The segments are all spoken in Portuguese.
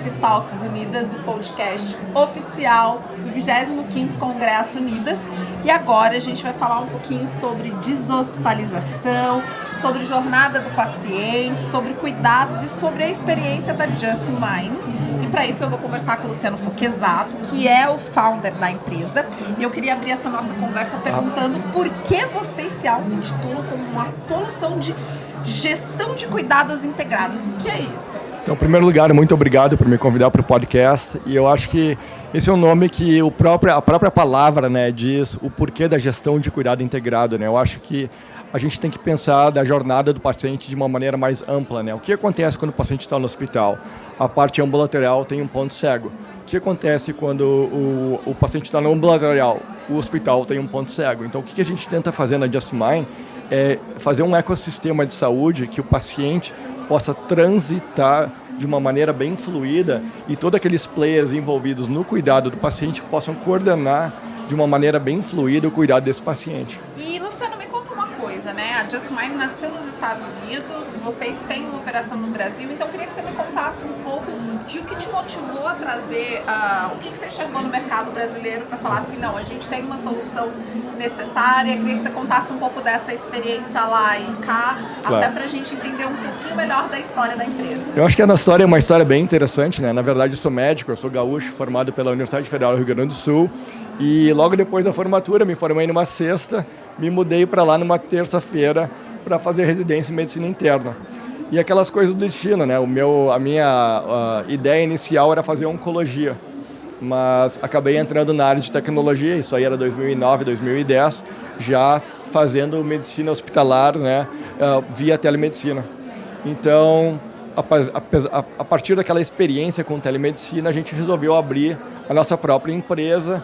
esse Talks Unidas, o podcast oficial do 25º Congresso Unidas. E agora a gente vai falar um pouquinho sobre deshospitalização, sobre jornada do paciente, sobre cuidados e sobre a experiência da Just Mine. E para isso eu vou conversar com o Luciano Foquesato, que é o founder da empresa. E eu queria abrir essa nossa conversa perguntando por que vocês se auto-intitulam como uma solução de gestão de cuidados integrados. O que é isso? Então, em primeiro lugar, muito obrigado por me convidar para o podcast. E eu acho que esse é um nome que a própria palavra, né, diz o porquê da gestão de cuidado integrado, né? Eu acho que a gente tem que pensar da jornada do paciente de uma maneira mais ampla, né? O que acontece quando o paciente está no hospital? A parte ambulatorial tem um ponto cego. O que acontece quando o paciente está no ambulatorial? O hospital tem um ponto cego. Então, o que a gente tenta fazer na Just Mine é fazer um ecossistema de saúde que o paciente possa transitar de uma maneira bem fluida e todos aqueles players envolvidos no cuidado do paciente possam coordenar de uma maneira bem fluida o cuidado desse paciente. E, Luciano, me conta uma coisa, né? A Just Mine nasceu nos Estados Unidos, vocês têm uma operação no Brasil, então eu queria que você me contasse um pouco de o que te motivou a trazer, o que você enxergou no mercado brasileiro para falar assim, não, a gente tem uma solução necessária. Eu queria que você contasse um pouco dessa experiência lá e cá, claro, até para a gente entender um pouquinho melhor da história da empresa. Eu acho que a nossa história é uma história bem interessante, né? Na verdade, eu sou médico, eu sou gaúcho, formado pela Universidade Federal do Rio Grande do Sul, e logo depois da formatura, me formei numa sexta, me mudei para lá numa terça-feira para fazer residência em medicina interna. E aquelas coisas do destino, né? A minha ideia inicial era fazer oncologia, mas acabei entrando na área de tecnologia, isso aí era 2009, 2010, já fazendo medicina hospitalar, né? Via telemedicina. Então, a partir daquela experiência com telemedicina, a gente resolveu abrir a nossa própria empresa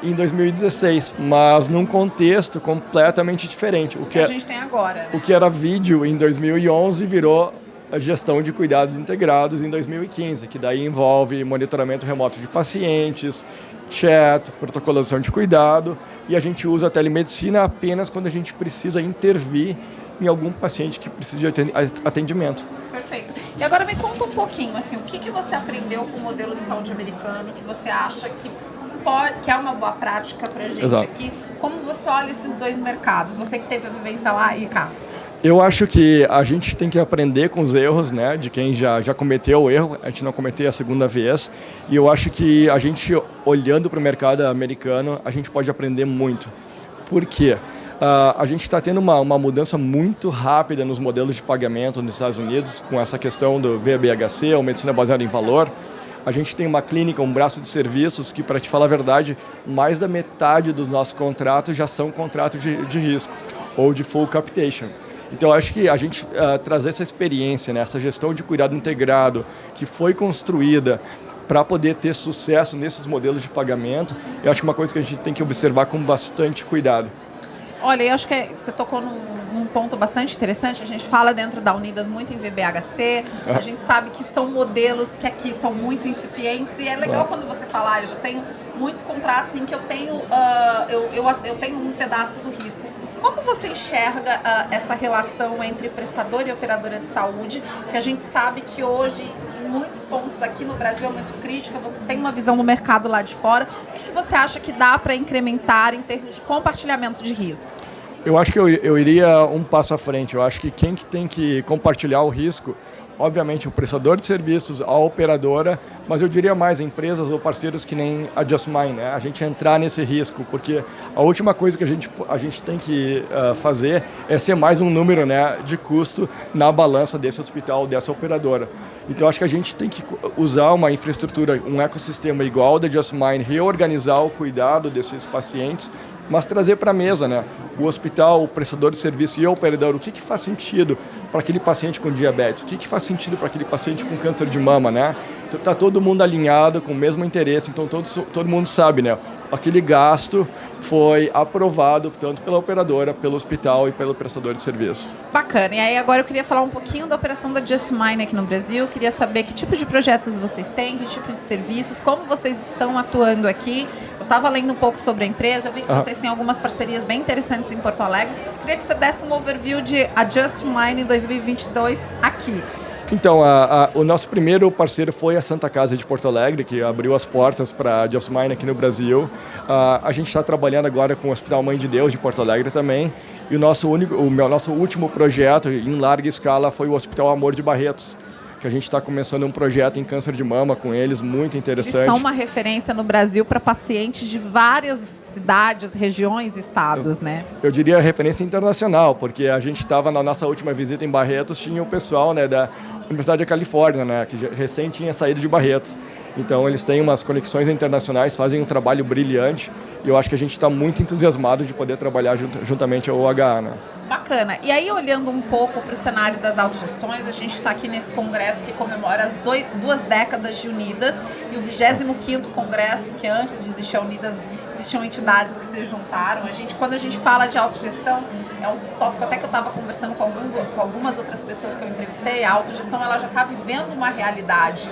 em 2016, mas num contexto completamente diferente. O que a gente tem agora, né? O que era vídeo em 2011 virou a gestão de cuidados integrados em 2015, que daí envolve monitoramento remoto de pacientes, chat, protocolação de cuidado, e a gente usa a telemedicina apenas quando a gente precisa intervir em algum paciente que precisa de atendimento. Perfeito. E agora me conta um pouquinho, assim, o que você aprendeu com o modelo de saúde americano, que você acha que é uma boa prática para a gente aqui? Como você olha esses dois mercados? Você que teve a vivência lá e cá. Eu acho que a gente tem que aprender com os erros, né, de quem já cometeu o erro, a gente não cometer a segunda vez. E eu acho que a gente, olhando para o mercado americano, a gente pode aprender muito. Por quê? A gente está tendo uma mudança muito rápida nos modelos de pagamento nos Estados Unidos, com essa questão do VBHC, ou medicina baseada em valor. A gente tem uma clínica, um braço de serviços que, para te falar a verdade, mais da metade dos nossos contratos já são contratos de risco ou de full capitation. Então, acho que a gente trazer essa experiência, né, essa gestão de cuidado integrado que foi construída para poder ter sucesso nesses modelos de pagamento, eu acho que é uma coisa que a gente tem que observar com bastante cuidado. Olha, eu acho que você tocou num ponto bastante interessante. A gente fala dentro da Unidas muito em VBHC, a gente sabe que são modelos que aqui são muito incipientes e é legal quando você fala, eu já tenho muitos contratos em que eu tenho um pedaço do risco. Como você enxerga essa relação entre prestador e operadora de saúde, que a gente sabe que hoje, em muitos pontos aqui no Brasil é muito crítica, você tem uma visão do mercado lá de fora, o que você acha que dá para incrementar em termos de compartilhamento de risco? Eu acho que eu iria um passo à frente. Eu acho que quem que tem que compartilhar o risco, obviamente o prestador de serviços, a operadora, mas eu diria mais empresas ou parceiros que nem a Just Mine, né? A gente entrar nesse risco, porque a última coisa que a gente tem que fazer é ser mais um número, né, de custo na balança desse hospital, dessa operadora. Então acho que a gente tem que usar uma infraestrutura, um ecossistema igual ao da Just Mine, reorganizar o cuidado desses pacientes, mas trazer para a mesa, né? O hospital, o prestador de serviço e o operador, o que faz sentido para aquele paciente com diabetes, o que faz sentido para aquele paciente com câncer de mama, né? Então, tá todo mundo alinhado com o mesmo interesse, então todo mundo sabe, né? Aquele gasto foi aprovado tanto pela operadora, pelo hospital e pelo prestador de serviço. Bacana. E aí agora eu queria falar um pouquinho da operação da Just Mine aqui no Brasil. Queria saber que tipo de projetos vocês têm, que tipo de serviços, como vocês estão atuando aqui. Eu estava lendo um pouco sobre a empresa, eu vi que vocês têm algumas parcerias bem interessantes em Porto Alegre. Queria que você desse um overview de a Just Mine em 2022 aqui. Então, o nosso primeiro parceiro foi a Santa Casa de Porto Alegre, que abriu as portas para a Just-Mine aqui no Brasil. A gente está trabalhando agora com o Hospital Mãe de Deus de Porto Alegre também. E o nosso último projeto em larga escala foi o Hospital Amor de Barretos, que a gente está começando um projeto em câncer de mama com eles, muito interessante. Eles são uma referência no Brasil para pacientes de várias cidades, regiões, estados, né? Eu diria referência internacional, porque a gente estava na nossa última visita em Barretos, tinha o pessoal, né, da Universidade da Califórnia, né, que recém tinha saído de Barretos. Então eles têm umas conexões internacionais, fazem um trabalho brilhante e eu acho que a gente está muito entusiasmado de poder trabalhar juntamente ao OHA, né? Bacana. E aí, olhando um pouco para o cenário das autogestões, a gente está aqui nesse congresso que comemora as 2 décadas de Unidas e o 25º congresso, que antes de existir a Unidas, existiam entidades que se juntaram. Quando a gente fala de autogestão, é um tópico até que eu estava conversando com algumas outras pessoas que eu entrevistei, a autogestão ela já está vivendo uma realidade.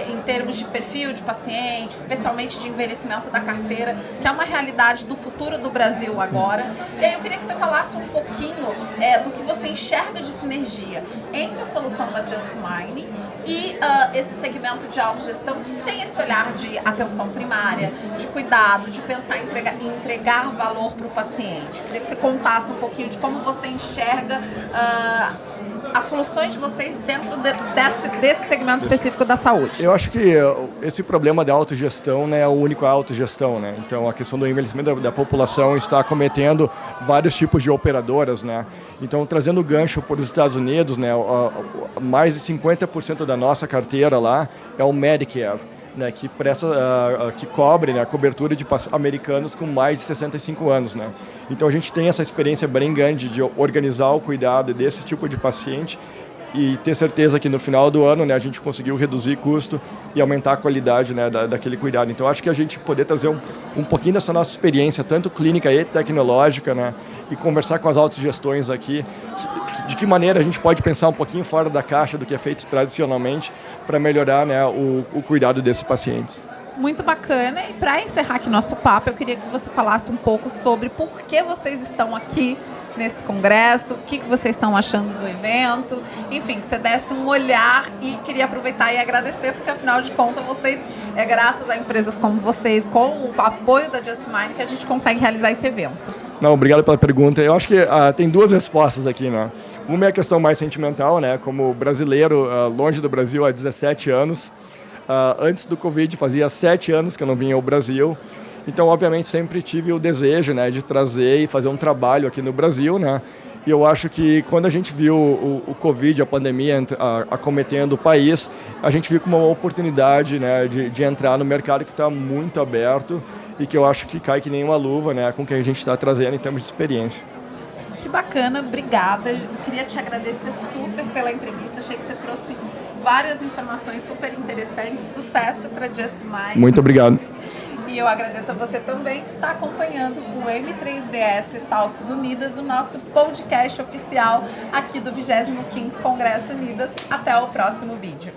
Em termos de perfil de paciente, especialmente de envelhecimento da carteira, que é uma realidade do futuro do Brasil agora. E aí eu queria que você falasse um pouquinho do que você enxerga de sinergia entre a solução da Just-Mine e esse segmento de autogestão que tem esse olhar de atenção primária, de cuidado, de pensar em entregar valor para o paciente. Eu queria que você contasse um pouquinho de como você enxerga as soluções de vocês dentro desse segmento específico da saúde. Eu acho que esse problema da autogestão não é a única autogestão, né? Então, a questão do envelhecimento da população está acometendo vários tipos de operadoras, né? Então, trazendo o gancho para os Estados Unidos, né? Mais de 50% da nossa carteira lá é o Medicare, né, que cobre, né, a cobertura de americanos com mais de 65 anos. Né? Então a gente tem essa experiência bem grande de organizar o cuidado desse tipo de paciente e ter certeza que no final do ano, né, a gente conseguiu reduzir custo e aumentar a qualidade, né, daquele cuidado. Então acho que a gente poder trazer um pouquinho dessa nossa experiência, tanto clínica e tecnológica, né, e conversar com as autogestões aqui, de que maneira a gente pode pensar um pouquinho fora da caixa do que é feito tradicionalmente para melhorar, né, o cuidado desses pacientes. Muito bacana. E para encerrar aqui nosso papo, eu queria que você falasse um pouco sobre por que vocês estão aqui nesse congresso, o que vocês estão achando do evento, enfim, que você desse um olhar e queria aproveitar e agradecer, porque afinal de contas vocês, é graças a empresas como vocês, com o apoio da Just-Mine, que a gente consegue realizar esse evento. Não, obrigado pela pergunta. Eu acho que tem 2 respostas aqui, né? Uma é a questão mais sentimental, né? Como brasileiro, longe do Brasil há 17 anos. Antes do Covid, fazia 7 anos que eu não vinha ao Brasil. Então, obviamente, sempre tive o desejo, né, de trazer e fazer um trabalho aqui no Brasil, né? E eu acho que quando a gente viu o Covid, a pandemia acometendo o país, a gente viu como uma oportunidade, né, de entrar no mercado que está muito aberto e que eu acho que cai que nem uma luva, né, com o que a gente está trazendo em termos de experiência. Que bacana, obrigada. Eu queria te agradecer super pela entrevista. Achei que você trouxe várias informações super interessantes. Sucesso para Just-Mine. Muito obrigado. E eu agradeço a você também que está acompanhando o M3VS Talks Unidas, o nosso podcast oficial aqui do 25º Congresso Unidas. Até o próximo vídeo.